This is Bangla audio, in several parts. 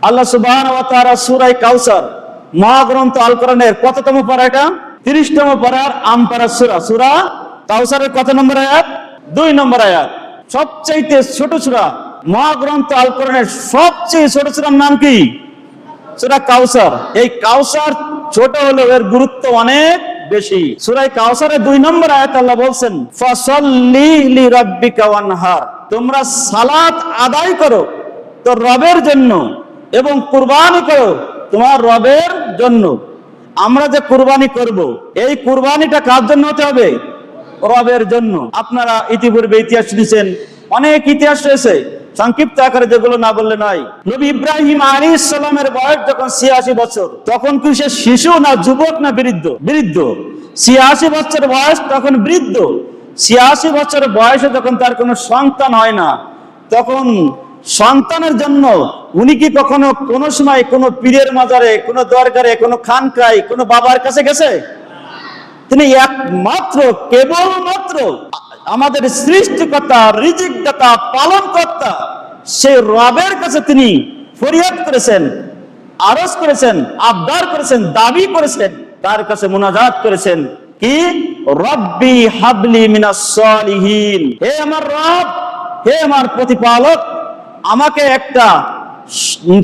আল্লাহ সুবহানাহু ওয়া তাআলা সূরা কাউসার মহাগ্রন্থ আল কোরআনের কততম পারা? এটা 30তম পারার আমপারা সূরা। সূরা কাউসারের কত নম্বর আয়াত? 2 নম্বর আয়াত। সবচেয়ে ছোট সূরা মহাগ্রন্থ আল কোরআনের সবচেয়ে ছোট সূরার নাম কি? সূরা কাউসার। এই কাউসার ছোট হলেও এর গুরুত্ব অনেক বেশি। সূরা কাউসারের 2 নম্বর আয়াত আল্লাহ বলছেন, ফাসাল্লি লিরাব্বিকা ওয়ানহার, তোমরা সালাত আদায় করো তোর রবের জন্য এবং কুরবানি করো তোমার রবের জন্য। আমরা যে কুরবানি করব, এই কুরবানিটা কার জন্য হতে হবে? রবের জন্য। আপনারা ইতিপূর্বে ইতিহাস শুনেছেন, অনেক ইতিহাস রয়েছে, সংক্ষিপ্ত আকারে যেগুলো না বললে নয়। নবী ইব্রাহিম আলাইহিস সালামের বয়স যখন 86 বছর, তখন কি সে শিশু না যুবক না বৃদ্ধ? বৃদ্ধ। 86 বছর বয়স, তখন বৃদ্ধ। 86 বছর বয়সে যখন তার কোনো সন্তান হয় না, তখন সন্তানের জন্য উনি কি কখনো কোনো সময় কোনো পীরের মাজারে, কোনো দরকারে, কোনো খানকায়, কোনো বাবার কাছে গেছে? তিনি একমাত্র কেবলমাত্র আমাদের সৃষ্টিকর্তা, রিজিকদাতা, পালনকর্তা সেই রবের কাছে তিনি ফরিয়াদ করেছেন, আরজ করেছেন, আবদার করেছেন, দাবি করেছেন, তার কাছে মুনাজাত করেছেন কি? রব্বি হাবলি মিনাস সালিহিন, হে আমার রব, হে আমার প্রতিপালক, আমাকে একটা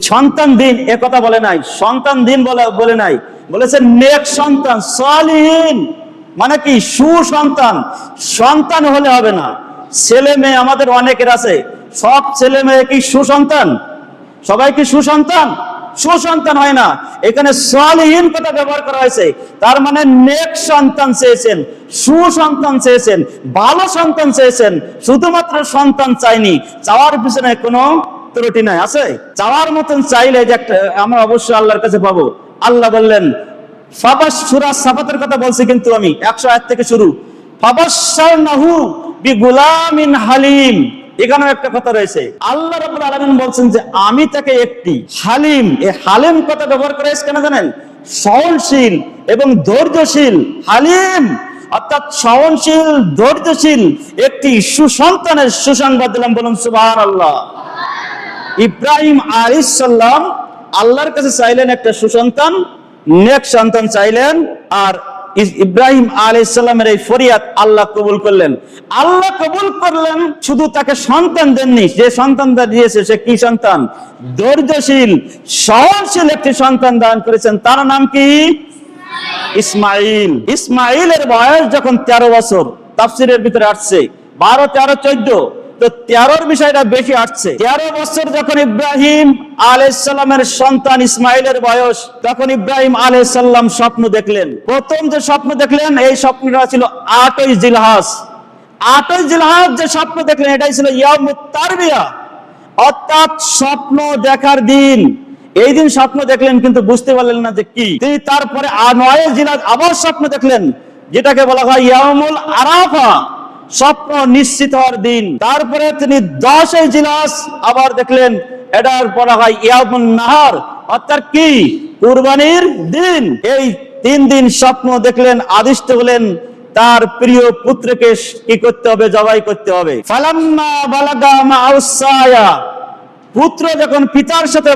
সন্তান দিন। এ কথা বলে নাই, সন্তান দিন বলে নাই, বলেছেন নেক সন্তান, সালিহিন মানে কি? সুসন্তান। সন্তান হলে হবে না, ছেলে মেয়ে আমাদের অনেকের আছে, সব ছেলে মেয়ে কি সুসন্তান? সবাই কি সুসন্তান? সুসন্তান হয় না। এখানে সালিহিন কথা ব্যবহার করা হয়েছে, তার মানে নেক সন্তান চেয়েছেন, সুসন্তান চেয়েছেন, ভালো সন্তান চেয়েছেন। শুধুমাত্র সন্তান চাইনি, চাওয়ার পিছনে কোনো ত্রুটি নাই, আছে? চাওয়ার মতন চাইলে যে একটা আমরা অবশ্যই আল্লাহর কাছে পাবো। আল্লাহ বললেন, সূরা সাফাতের কথা বলছি কিন্তু আমি, 100 আয়াত থেকে শুরু। ফাবাশশারনাহু বিগুলামিন হালিম, এখানেও একটা কথা রয়েছে। আল্লাহ রাব্বুল আলামিন বলছেন যে আমি তাকে একটি হালিম, এই হালিম কথা ব্যবহার করে কেন জানেন? সহনশীল এবং ধৈর্যশীল। হালিম অর্থাৎ সহনশীল, ধৈর্যশীল একটি সুসন্তানের সুসংবাদ দিলাম। বলুন সুবহানাল্লাহ। ইব্রাহিম আলাইহিস সালাম আল্লাহর কাছে চাইলেন একটা সুসন্তান, নেক সন্তান চাইলেন, আর ইব্রাহিম আলাইহিস সালামের এই ফরিয়াদ আল্লাহ কবুল করলেন। আল্লাহ কবুল করলেন, শুধু তাকে সন্তান দেননি, যে সন্তানটা দিয়েছে সে কি সন্তান? ধৈর্যশীল, সহনশীল একটি সন্তান দান করেছেন। তার নাম কি? ইসমাইল। ইসমাইলের বয়স যখন 13 বছর, তাফসীরের ভিতরে আসছে 12, 13, 14, তো 13-র বিষয়টা বেশি আসছে। 13 বছর যখন ইব্রাহিম আলাইহিস সালামের সন্তান ইসমাইলের বয়স, তখন ইব্রাহিম আলাইহিস সালাম স্বপ্ন দেখলেন। প্রথম যে স্বপ্ন দেখলেন, এই স্বপ্নটা ছিল 8ই জিলহজ। 8ই জিলহজ যে স্বপ্ন দেখলেন, এটাই ছিল ইয়াউমুত তারবিয়া, অর্থাৎ স্বপ্ন দেখার দিন। এই দিন স্বপ্ন দেখলেন কিন্তু বুঝতে পারলেন না যে কি। তিনি তারপরে 9ই জিলহজ আবার স্বপ্ন দেখলেন, যেটাকে বলা হয় ইয়াউমুল আরাফা, স্বপ্ন নিশ্চিত হওয়ার দিন। তারপরে তিনি 10ই জিলহজ আবার দেখলেন, এটার বলা হয় ইয়াউমুন নাহার, অর্থাৎ কি? কুরবানির দিন। এই 3 দিন স্বপ্ন দেখলেন, আদিষ্ট হলেন তার প্রিয় পুত্রকে কি করতে হবে? জবাই করতে হবে। ফালাম্মা বালাগা মাউসায়া, পুত্র যখন পিতার সাথে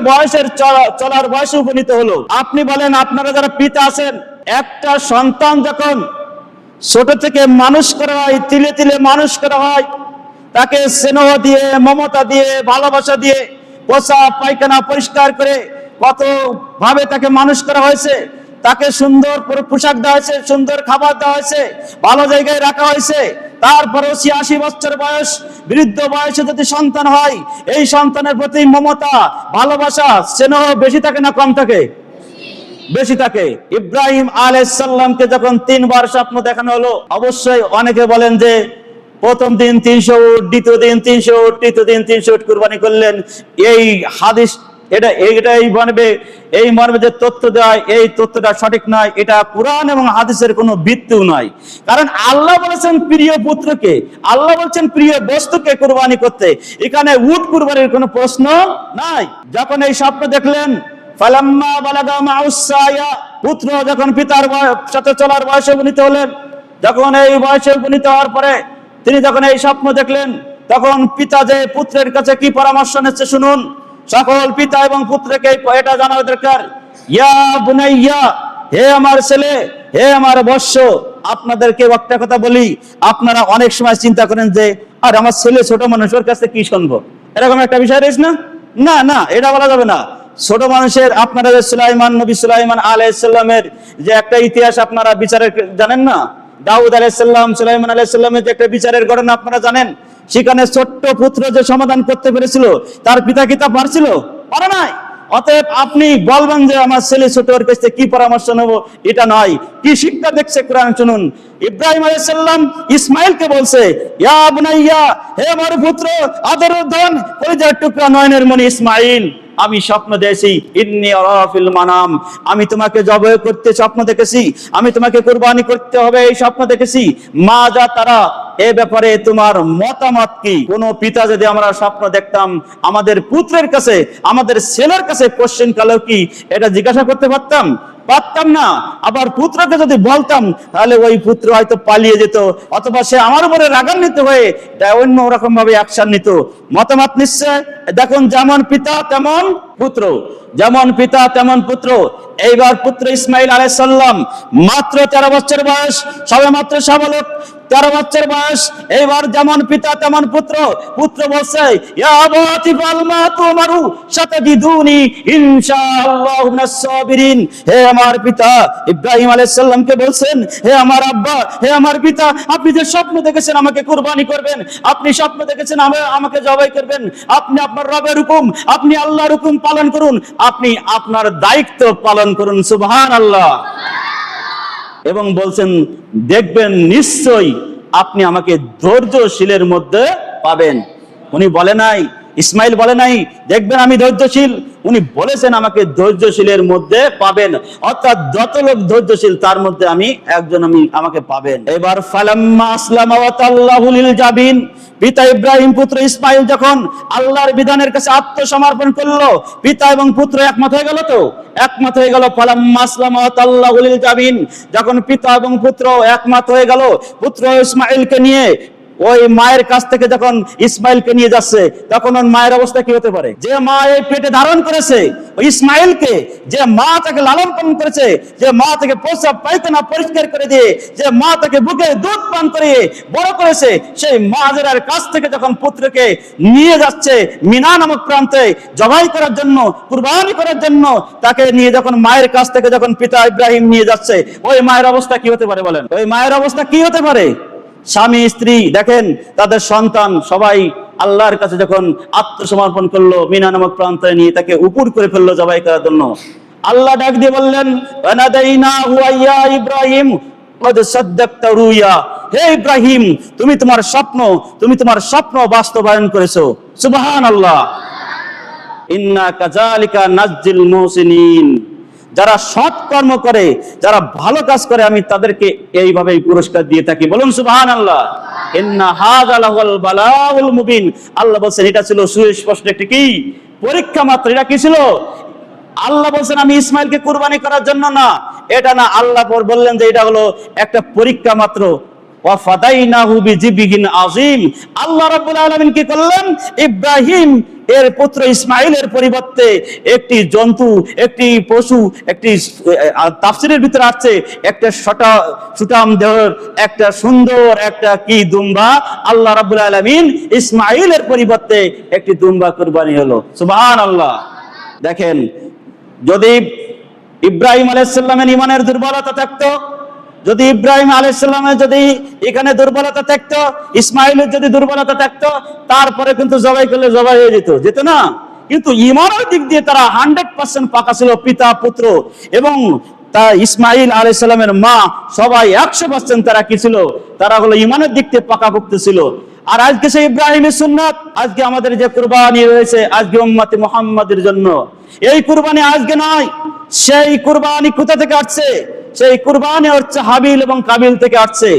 চলার বয়সে উপনীত হলো। আপনি বলেন, আপনারা যারা পিতা আছেন, একটা সন্তান যখন ছোট থেকে মানুষ করা হয়, তিলে তিলে মানুষ করা হয়, তাকে স্নেহ দিয়ে, মমতা দিয়ে, ভালোবাসা দিয়ে, পোষা পায়খানা পরিষ্কার করে কত ভাবে তাকে মানুষ করা হয়েছে। তাকে সুন্দর পোশাক দেওয়া হয়েছে, সুন্দর খাবার দেওয়া হয়েছে, ভালো জায়গায় রাখা হয়েছে। তারপরে 86 বছর বয়স, বৃদ্ধ বয়সে যদি সন্তান হয়, এই সন্তানের প্রতি মমতা, ভালোবাসা, স্নেহ বেশি থাকে না কম থাকে? বেশি থাকে। ইব্রাহিম আলাইহিস সালামকে যখন 3 বার স্বপ্ন দেখানো হলো, অবশ্যই অনেকে বলেন যে প্রথম দিন 300 উট, দ্বিতীয় দিন 300 উট, তৃতীয় দিন 300 উট কুরবানি করলেন। এই হাদিস এই মর্মে যে তথ্য দেয়, এই তথ্যটা সঠিক নয়। এটা কুরআন এবং হাদিসের কোনো ভিত্তিও নয়। কারণ আল্লাহ বলেছেন প্রিয় পুত্রকে, আল্লাহ বলছেন প্রিয় বস্তুকে কুরবানি করতে। এখানে উট কুরবানির কোনো প্রশ্ন নাই। যখন এই স্বপ্ন দেখলেন, ফালাম্মা বালাগা মাউসায়া, পুত্র যখন পিতার সাথে চলার বয়সে উপনীত হলেন, যখন এই বয়সে উপনীত হওয়ার পরে তিনি যখন এই স্বপ্ন দেখলেন, তখন পিতা যে পুত্রের কাছে কি পরামর্শ নিচ্ছে শুনুন। সকল পিতা এবং পুত্রকে এটা জানা দরকার। ইয়া বুনাইয়া, হে আমার ছেলে, হে আমার বৎস। আপনাদেরকে একটা কথা বলি, আপনারা অনেক সময় চিন্তা করেন যে আর আমার ছেলে ছোট মানুষ, ওর কাছে কি শুনবো, এরকম একটা বিষয় রয়েছে না? না না, এটা বলা যাবে না। ছোট মানুষের, আপনারা যে সুলাইমান, নবী সুলাইমান আলাইহিস সালামের যে একটা ইতিহাস আপনারা বিচারের জানেন না, দাউদ আলাইহিস সালাম, সুলাইমান আলাইহিস সালামের যে একটা বিচারের ঘটনা আপনারা জানেন, সেখানে ছোট্ট পুত্র যে সমাধান করতে পেরেছিল, তার পিতা কি তা পারছিল? পারে নাই। অতএব আপনি বলবেন যে আমার ছেলে ছোট, ওর কাছে কি পরামর্শ নেব, এটা নয়। কি শিক্ষা দেখছে কোরআন শুনুন। ইব্রাহিম আলাইহিস সালাম ইসমাইলকে বলছে, ইয়া বুনাইয়া, হে আমার পুত্র, আদরের ধন, কলিজার টুকরা, নয়নের মণি ইসমাইল, আমি স্বপ্ন দেখেছি, ইন্নী আরা ফিল মানাম, আমি তোমাকে জবাই করতে স্বপ্ন দেখেছি, আমি তোমাকে কুরবানি করতে হবে এই স্বপ্ন দেখেছি। মা যা তারা, এ ব্যাপারে তোমার মতামত কি? কোন পিতা যদি আমরা স্বপ্ন দেখতাম, আমাদের পুত্রের কাছে, আমাদের ছেলের কাছে কোশ্চেন কালো কি এটা জিজ্ঞাসা করতে পারতাম? পারতাম না। আবার পুত্রকে যদি বলতাম, তাহলে ওই পুত্র হয়তো পালিয়ে যেত, অথবা সে আমার উপরে রাগান্বিত হয়ে অন্য রকম ভাবে অ্যাকশন নিত। মতামত নিশ্চয় দেখুন, যেমন পিতা তেমন পুত্র, যেমন পিতা তেমন পুত্র। এইবার পুত্র ইসমাইল আলাইহিস সালাম মাত্র 13 বছর বয়স, সবে মাত্র সাবালক, 13 বছর বয়স। এইবার যেমন পিতা তেমন পুত্র। পুত্র বলছে, ইয়া আবাতি ফাল মা তুমারু সাতাজিদুনি ইনশাআল্লাহু মিনাস সাবিরিন, হে আমার পিতা ইব্রাহিম আলাইহিস সালামকে বলছেন, হে আমার আব্বা, হে আমার পিতা, আপনি যে স্বপ্ন দেখেছেন আমাকে কুরবানি করবেন, আপনি স্বপ্ন দেখেছেন আমাকে জবাই করবেন, আপনি আপনার রবের হুকুম, আপনি আল্লাহর হুকুম পালন করুন, আপনি আপনার দায়িত্ব পালন করুন। সুবহানাল্লাহ। এবং বলছেন, দেখবেন নিশ্চয়ই আপনি আমাকে ধৈর্যশীলের মধ্যে পাবেন। উনি বলে নাই, ইসমাইল বলে নাই দেখবেন আমি ধৈর্যশীল, উনি বলেছেন আমাকে ধৈর্যশীলের মধ্যে পাবেন, অর্থাৎ যত লোক ধৈর্যশীল তার মধ্যে আমি একজন, আমাকে পাবেন। এবার ফালাম্মা আসলামা ওয়া তাল্লাহু লিল জাবিন, পিতা ইব্রাহিম পুত্র ইসমাইল যখন আল্লাহর বিধানের কাছে আত্মসমর্পণ করলো, পিতা এবং পুত্র একমত হয়ে গেল, তো একমত হয়ে গেল। ফালাম্মা আসলামা ওয়া তাল্লাহু লিল জাবিন, যখন পিতা এবং পুত্র একমত হয়ে গেল, পুত্র ইসমাইলকে নিয়ে ওই মায়ের কাছ থেকে যখন ইসমাইলকে নিয়ে যাচ্ছে, তখন ওর মায়ের অবস্থা কি হতে পারে? যে মা এই পেটে ধারণ করেছে ওই ইসমাইলকে, যে মা তাকে লালন পালন করেছে, যে মা তাকে প্রস্রাব পায়খানা পরিষ্কার করে দিয়ে, যে মা তাকে বুকে দুধ পান করিয়ে বড় করেছে, সেই মা হাজেরার কাছ থেকে যখন পুত্রকে নিয়ে যাচ্ছে মিনা নামক প্রান্তে জবাই করার জন্য, কুরবানি করার জন্য, তাকে নিয়ে যখন মায়ের কাছ থেকে যখন পিতা ইব্রাহিম নিয়ে যাচ্ছে, ওই মায়ের অবস্থা কি হতে পারে বলেন? ওই মায়ের অবস্থা কি হতে পারে? স্বামী স্ত্রী দেখেন, তাদের সন্তান সবাই আল্লাহর কাছে যখন আত্মসমর্পণ করলো, মিনা নামক প্রান্তে নিয়ে তাকে উপর করে ফেললো জবাই করার জন্য, আল্লাহ ডাক দিয়ে বললেন, ওয়ানাদাইনাহু ইয়া ইব্রাহিম কদ সাদ্দাকতা রুয়া, হে ইব্রাহিম, তুমি তোমার স্বপ্ন বাস্তবায়ন করেছো। সুবহানাল্লাহ। ইন্না কাযালিকা নাজ্জিল মুহসিনিন, যারা সৎ কর্ম করে, যারা ভালো কাজ করে, আমি তাদেরকে এইভাবেই পুরস্কার দিয়ে থাকি। বলুন সুবহানাল্লাহ। ইন্না হাযা লাহুল বালাউল মুবিন, আল্লাহ বলেন এটা ছিল সুস্পষ্ট একটি কি পরীক্ষা মাত্র। এটা কি ছিল? আল্লাহ বলেন আমি ইসমাইলকে কুরবানি করার জন্য না, এটা না, আল্লাহ বললেন যে এটা হলো একটা পরীক্ষা মাত্র। ওয়া ফাদাইনাহু বিজিবিহিন আযীম, আল্লাহ রাব্বুল আলামিন কি করলেন? ইব্রাহিম এর পুত্র ইসমাইলের পরিবর্তে একটি জন্তু, একটি পশু, একটি তাফসীরের ভিতরে আছে একটা সুঠাম দেহের একটা সুন্দর একটা কি দুম্বা, আল্লাহ রাব্বুল আলামিন ইসমাইলের পরিবর্তে একটি দুম্বা কুরবানি হলো। সুবহানাল্লাহ। দেখেন, যদি ইব্রাহিম আলাইহিস সালামের ঈমানের দুর্বলতা থাকতো, যদি ইব্রাহিম আলাইহিস সালামের যদি এখানে দুর্বলতা থাকতো, ইসমাইলের যদি দুর্বলতা থাকতো, তারপরে কিন্তু জবাই করলে জবাই হয়ে যেত না। কিন্তু ঈমানের দিক দিয়ে তারা 100% পাকা ছিল, পিতা পুত্র এবং তা ইসমাইল আলাইহিস সালামের মা সবাই 100% তারা কি ছিল? তারা হলো ঈমানের দিক থেকে পাকাপোক্ত ছিল। আর আজকে সেই ইব্রাহিমের সুন্নাত, আজকে আমাদের যে কুরবানি রয়েছে আজকে উম্মতে মুহাম্মাদের জন্য, এই কুরবানি আজকে নয়, সেই কুরবানি কোথা থেকে আসছে? সেই কুরবানি হচ্ছে হাবিল এবং কাবিল থেকে আসছে।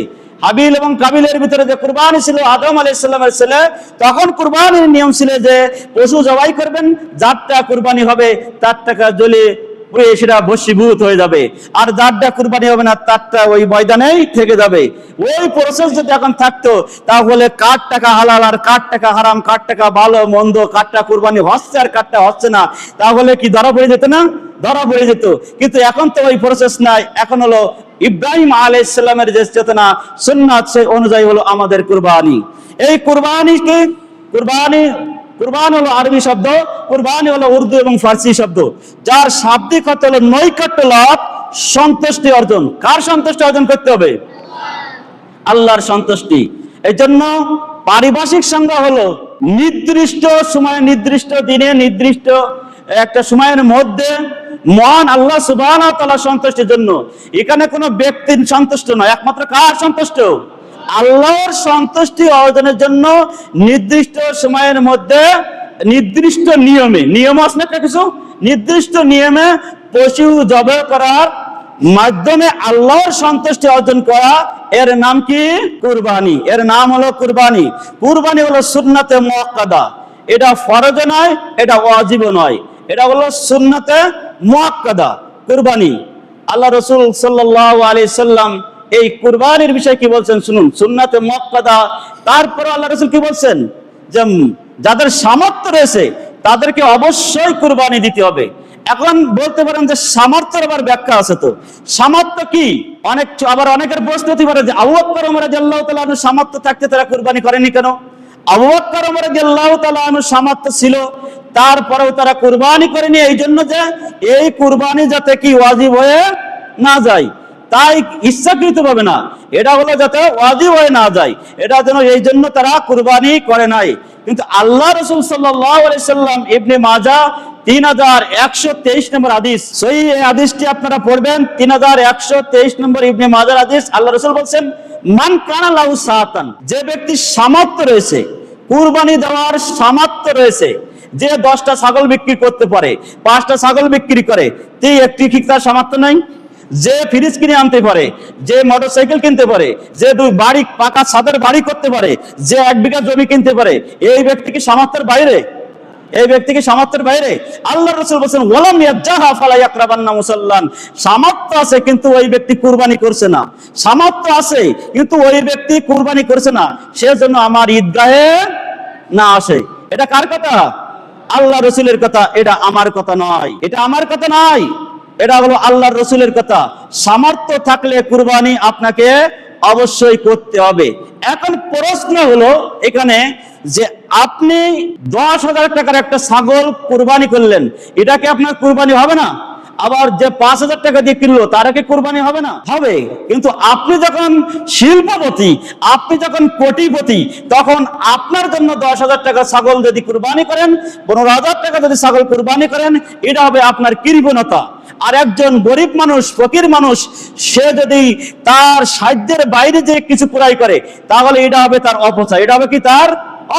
হাবিল এবং কাবিলের ভিতরে যে কুরবানি ছিল আদম আলাইহিস সালামের ছেলে, তখন কুরবানির নিয়ম ছিল যে পশু জবাই করবেন, যারটা কুরবানি হবে তার টাকা জ্বলে পুড়ে সেটা ভস্মীভূত হয়ে যাবে, আর যারটা কুরবানি হবে না তারটা ওই ময়দানেই থেকে যাবে। ওই প্রসেস যদি এখন থাকতো তাহলে কার টাকা হালাল আর কার টাকা হারাম, কার টাকা ভালো মন্দ, কারটা কুরবানি হচ্ছে আর কারটা হচ্ছে না, তাহলে কি ধরা পড়ে যেত না? ধরা পড়ে যেত। কিন্তু এখন তো ওই প্রসেস নাই, এখন হলো ইব্রাহিম আলাইহিস সালামের যে চেতনা সুন্নাত সেই অনুযায়ী হলো আমাদের কুরবানি। এই কুরবানিকে কুরবান হলো আরবি শব্দ, কুরবানি হলো উর্দু এবং ফার্সি শব্দ, যার শাব্দিক অর্থ হলো নৈকট্য লাভ, সন্তুষ্টি অর্জন। কার সন্তুষ্টি অর্জন করতে হবে? আল্লাহর সন্তুষ্টি। এই জন্য পারিভাষিক সংজ্ঞা হলো নির্দিষ্ট সময়ে, নির্দিষ্ট দিনে, নির্দিষ্ট একটা সময়ের মধ্যে মহান আল্লাহ সুবহানাহু ওয়া তাআলার সন্তুষ্টির জন্য। এখানে কোনো ব্যক্তির সন্তুষ্ট নয়, একমাত্র কার সন্তুষ্ট? আল্লাহর সন্তুষ্টি অর্জনের জন্য নির্দিষ্ট সময়ের মধ্যে নির্দিষ্ট নিয়মে, নিয়ম আছে না কিছু, নির্দিষ্ট নিয়মে পশু জবাই করার মাধ্যমে আল্লাহর সন্তুষ্টি অর্জন করা, এর নাম কি? কুরবানি। এর নাম হলো কুরবানি। কুরবানি হলো সুন্নাতে মুআক্কাদা, এটা ফরজ নয়, এটা ওয়াজিব নয়, এটা হলো সুন্নাতে মুআক্কাদা কুরবানি। আল্লাহ রাসূল সাল্লাল্লাহু আলাইহি সাল্লাম এই কুরবানির বিষয়ে কি বলছেন শুনুন, সুন্নাতে মুআক্কাদা। তারপর আল্লাহ রাসূল কি বলছেন? যে যাদের সামর্থ্য রয়েছে তাদেরকে অবশ্যই কুরবানি দিতে হবে। এখন বলতে পারেন যে সামর্থ্যের আবার ব্যাখ্যা আছে, তো সামর্থ্য কি? আবার অনেকের প্রশ্ন হতে পারে যে আবু বকর ওমর রাদিয়াল্লাহু তাআলা আনহু সামর্থ্য থাকতে তারা কুরবানি করেনি কেন? আবু বকর ওমর রাদিয়াল্লাহু তাআলা আনহু সামর্থ্য ছিল, তারপরেও তারা কুরবানি করেনি, এই জন্য যে এই কুরবানি যাতে কি ওয়াজিব হয়ে না যায়, তাই ইচ্ছাকৃত ভাবে না, এটা হলো যাতে ওয়াজিব হয়ে না যায়, এটা যেন এই জন্য তারা কুরবানি করে নাই। কিন্তু আল্লাহ রাসূল সাল্লাল্লাহু আলাইহি সাল্লাম ইবনে মাজাহ 3123 নম্বর হাদিস, সহিহ এই হাদিসটি আপনারা পড়বেন, 3123 নম্বর ইবনে মাজাহর হাদিস। আল্লাহ রাসূল বলেন, মান কানা লাহু সাতান, যে ব্যক্তি সামর্থ্য রয়েছে, কুরবানি দেওয়ার সামর্থ্য রয়েছে, যে 10টা ছাগল বিক্রি করতে পারে, 5টা ছাগল বিক্রি করে, তুই একটি কি তার সামর্থ্য নাই? যে ফ্রিজ কিনে আনতে পারে, যে মোটরসাইকেল কিনতে পারে, যে 2 বাড়ি পাকা ছাদের বাড়ি করতে পারে, যে 1 বিঘা জমি কিনতে পারে, এই ব্যক্তি কি সামর্থ্যের বাইরে? এই ব্যক্তি কি সামর্থ্যের বাইরে? আল্লাহ রাসূল বলেন, ওয়ালাম ইয়াজাহা ফালা ইয়াকরাবান্না মুসাল্লান, সামর্থ্য আছে কিন্তু ওই ব্যক্তি কুরবানি করছে না, সামর্থ্য আছে কিন্তু ওই ব্যক্তি কুরবানি করছে না, সেজন্য আমার ঈদগাহে না আসে। এটা কার কথা? আল্লাহ রাসূলের কথা, এটা আমার কথা নয়, এটা আমার কথা নয়, এটা হলো আল্লাহর রাসূলের কথা। সামর্থ্য থাকলে কুরবানি আপনাকে অবশ্যই করতে হবে। এখন প্রশ্ন হলো এখানে যে আপনি 10,000 টাকার একটা ছাগল কুরবানি করলেন, এটা কি আপনার কুরবানি হবে না? আবার যে 5,000 টাকা দিয়ে কিনলো তারা কি কুরবানি হবে না? হবে। কিন্তু আপনি যখন শিল্পপতি, আপনি যখন কোটিপতি, তখন আপনার জন্য 10,000 টাকা ছাগল যদি কুরবানি করেন, 15,000 টাকা যদি ছাগল কুরবানি করেন, এটা হবে আপনার কৃপণতা। আর একজন গরিব মানুষ, ফকির মানুষ, সে যদি তার সাধ্যের বাইরে যে কিছু ক্রয় করে, তাহলে এটা হবে তার অপচয়, এটা হবে কি তার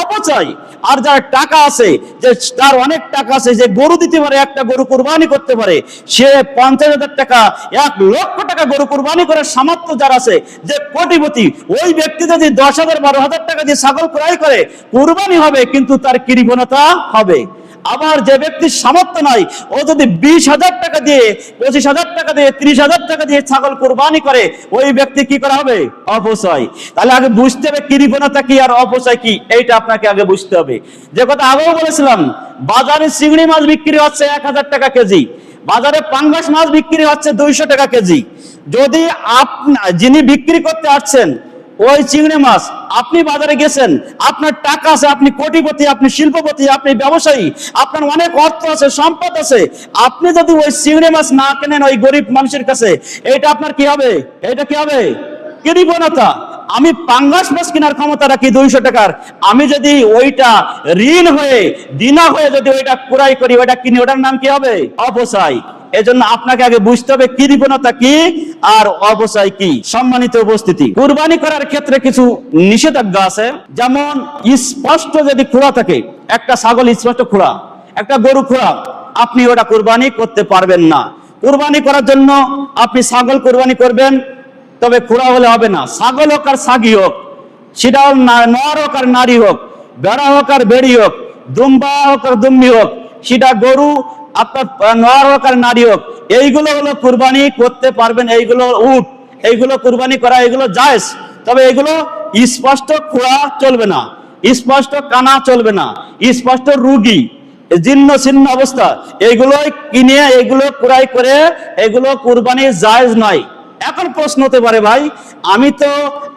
অপচয়। আর যার টাকা আছে, যে তার অনেক টাকা আছে, যে গরু দিতে পারে, একটা গরু কুরবানি করতে পারে, সে 50,000 টাকা, 1 লক্ষ টাকা গরু কুরবানি করার সামর্থ্য যার আছে, যে কোটিপতি, ওই ব্যক্তি যদি 10,000 12,000 টাকা দিয়ে ছাগল ক্রয় করে, কুরবানি হবে কিন্তু তার কৃপণতা হবে। আবার যে ব্যক্তির সামর্থ্য নাই, ও যদি 20,000 টাকা দিয়ে, 25,000 টাকা দিয়ে, 30,000 টাকা দিয়ে ছাগল কুরবানি করে, ওই ব্যক্তি কি করা হবে? অপচয়। তাহলে আগে বুঝতে হবে কৃপণতা কি আর অপচয় কি, এইটা আপনাকে আগে বুঝতে হবে। যে কথা আগেও বলেছিলাম, বাজারে চিংড়ি মাছ বিক্রি হচ্ছে 1,000 টাকা কেজি, বাজারে পাঙ্গাস মাছ বিক্রি হচ্ছে 200 টাকা কেজি। যদি যিনি বিক্রি করতে আসছেন ওই চিংড়ি মাছ, আপনি বাজারে গেছেন, আপনার টাকা আছে, আপনি কোটিপতি, আপনি শিল্পপতি, আপনি ব্যবসায়ী, আপনার অনেক অর্থ আছে, সম্পদ আছে, আপনি যদি ওই চিংড়ি মাছ না কেনেন ওই গরিব মানুষের কাছে, এটা আপনার কি হবে? এটা কি হবে? কৃপণতা। আমি পাঙ্গাস মাছ কেনার ক্ষমতা রাখি 200 টাকার, আমি যদি ওইটা ঋণ হয়ে, দিনা হয়ে যদি ওইটা ক্রয় করি, ওইটা কিনি, ওটার নাম কি হবে? অপচয়। এজন্য আপনাকে আগে বুঝতে হবে কৃপণতা কি আর অপচয় কি। সম্মানিত উপস্থিতি, কুরবানি করার ক্ষেত্রে কিছু নিষেধাজ্ঞা আছে। যেমন স্পষ্ট যদি খোঁড়া থাকে, একটা ছাগল স্পষ্ট খোঁড়া, একটা গরু খোঁড়া, আপনি ওটা কুরবানি করতে পারবেন না। কুরবানি করার জন্য আপনি ছাগল কুরবানি করবেন, তবে খোঁড়া হলে হবে না। ছাগল হোক আর ছাগি হোক, সেটা নর হোক আর নারী হোক, বেড়া হোক আর বেড়ি হোক, দুম্বা হোক আর দুম্বি হোক, সেটা গরু আপনার নর হোক আর নারী হোক, এইগুলো হলো কুরবানি করতে পারবেন। এইগুলো উট, এইগুলো কুরবানি করা, এগুলো জায়েজ। তবে এগুলো স্পষ্ট খোঁড়া চলবে না, স্পষ্ট কানা চলবে না, স্পষ্ট রুগী জীর্ণ ছিন্ন অবস্থা এগুলো কিনে এগুলো ক্রয় করে এগুলো কুরবানি জায়েজ নয়। এখন প্রশ্ন হতে পারে, ভাই আমি তো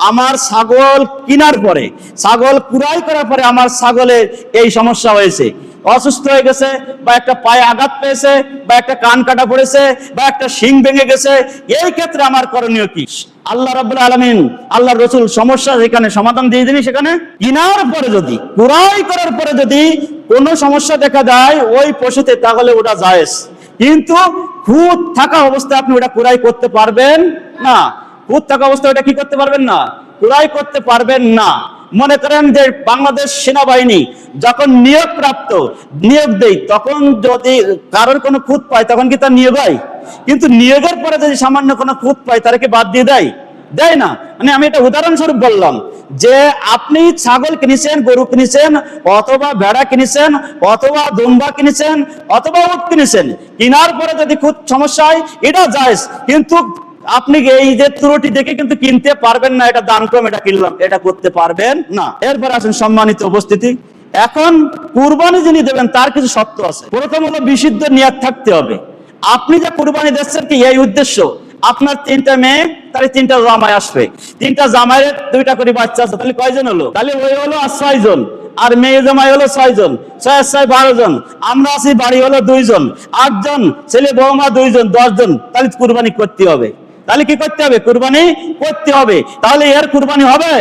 আমার ছাগল কেনার পরে, ছাগল ক্রয় করার পরে আমার ছাগলের এই সমস্যা হয়েছে, অসুস্থ হয়ে গেছে, বা একটা পায়ে আঘাত পেয়েছে, বা একটা কান কাটা পড়েছে, বা একটা শিং ভেঙে গেছে, এই ক্ষেত্রে আমার করণীয় কি? আল্লাহ রাব্বুল আলামিন, আল্লাহর রাসূল সমস্যা যেখানে সমাধান দিয়ে দিবেন, সেখানে কেনার পরে যদি, ক্রয় করার পরে যদি কোনো সমস্যা দেখা যায় ওই পশুতে, তাহলে ওটা জায়েজ। কিন্তু খুদ থাকা অবস্থায় আপনি ওটা ক্রয় করতে পারবেন না। খুদ থাকা অবস্থায় ওটা কি করতে পারবেন না? ক্রয় করতে পারবেন না। মনে করেন যে বাংলাদেশ সেনাবাহিনী যখন নিয়োগ প্রাপ্ত, নিয়োগ দেয়, তখন যদি কারোর কোনো খুঁত পায় তখন কি তার নিয়োগ হয়? কিন্তু নিয়োগের পরে যদি সামান্য কোনো খুঁত পায় তারা কি বাদ দিয়ে দেয়? দেয় না। মানে আমি এটা উদাহরণস্বরূপ বললাম যে আপনি ছাগল কিনেছেন, গরু কিনেছেন, অথবা ভেড়া কিনেছেন, অথবা দুম্বা কিনেছেন, অথবা উট কিনেছেন, কেনার পরে যদি খুব সমস্যা হয় এটা জায়েজ। কিন্তু আপনি এই যে ত্রুটি দেখে কিন্তু কিনতে পারবেন না, এটা দান কম, এটা কিনলাম, এটা করতে পারবেন না। এরপর আসেন সম্মানিত উপস্থিতি, এখন কুরবানি যিনি দেবেন তার কিছু শর্ত আছে। প্রথম হলো বিশুদ্ধ নিয়ত থাকতে হবে। আপনি যে কুরবানি দিচ্ছেন কি এই উদ্দেশ্য, আপনার 3টা মেয়ে, তাহলে 3টা জামাই আসবে, 3টা জামাইয়ের 2টা করে বাচ্চা আছে, তাহলে কয়জন হলো? তাহলে ওই হলো 6 জন, আর মেয়ে জামাই হলো 6 জন, 6 আর 6 12 জন, আমরা আছি বাড়ি হলো 2 জন, 8 জন, ছেলে বৌমা 2 জন, 10 জন, তাহলে কুরবানি করতে হবে। তাহলে কি করতে হবে? কুরবানি করতে হবে। তাহলে এর কুরবানি হবে?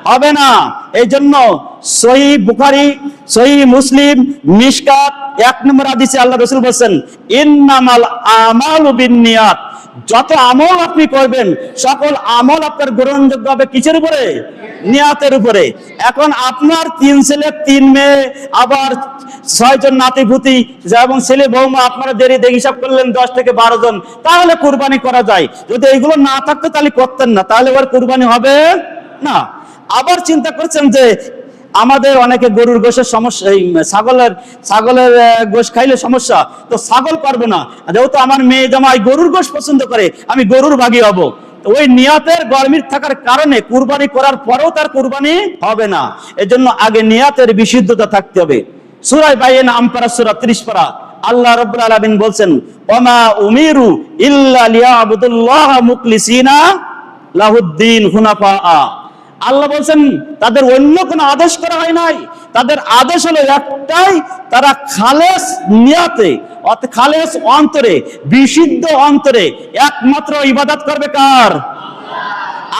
হবে না। এই জন্য সহিহ বুখারী, সহিহ মুসলিম, মিশকাত 1 নম্বর হাদিসে আল্লাহ রাসূল বলেন, ইন্নামাল আমালু বিন্নিয়াত, যত আমল আপনি করবেন সকল আমল আপনার গ্রহণযোগ্য হবে কিসের উপরে? নিয়াতের উপরে। এখন আপনার 3 ছেলে 3 মেয়ে, আবার 6 জন নাতিপুতি এবং ছেলে বৌমা, আপনারা দেরি দেখে হিসাব করলেন 10 থেকে 12 জন, তাহলে কুরবানি করা যায়। যদি এইগুলো না থাকতো তাহলে করতেন না, তাহলে ওর কুরবানি হবে না। আবার চিন্তা করছেন যে আমাদের অনেকে গরুর গোশের সমস্যা, এই ছাগলের গোশ খাইলে সমস্যা, তো ছাগল পারবো না, যেহেতু আমার মেয়ে জামাই গরুর গোশ পছন্দ করে, আমি গরুর ভাগী হব। ওই নিয়াতের গরমির থাকার কারণে কুরবানি করার পরেও তার কুরবানি হবে না। এজন্য আগে নিয়াতের বিশুদ্ধতা থাকতে হবে। সূরা বাইনা আমপারা সূরা 30 পারা আল্লাহ রাব্বুল আলামিন বলছেন, ওমা উমিরু ইল্লা লিয়াবুদুল্লাহ মুখলিসিনা লাহুদ্দিন হুনাফা। আল্লাহ বলছেন তাদের অন্য কোনো আদেশ করা হয় নাই, তাদের আদেশ হলো একটাই, তারা খালেস নিয়াতে, অর্থাৎ খালেস অন্তরে, বিশুদ্ধ অন্তরে একমাত্র ইবাদত করবে কার?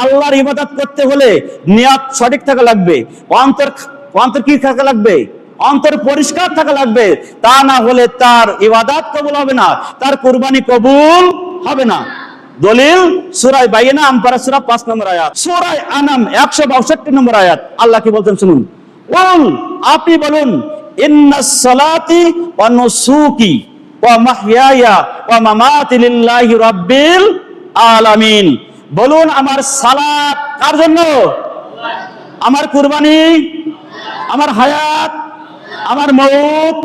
আল্লাহর ইবাদত করতে হলে নিয়াত সঠিক থাকা লাগবে, অন্তর কি থাকা লাগবে? অন্তর পরিষ্কার থাকা লাগবে। তা না হলে তার ইবাদত কবুল হবে না, তার কুরবানি কবুল হবে না। দলিল সূরা বাইনা আমপারা সূরা 5 নম্বর আয়াত, সূরা আনাম 162 নম্বর আয়াত। আল্লাহ কি বলতেন শুনুন, বল আপনি বলুন, ইন্নাস সালাতি ওয়া নুসুকি ওয়া মাহইয়ায়া ওয়া মামাতি লিল্লাহি রাব্বিল আলামিন। বলুন আমার সালাত কার জন্য? আমার কুরবানি, আমার হায়াত, আমার মউত।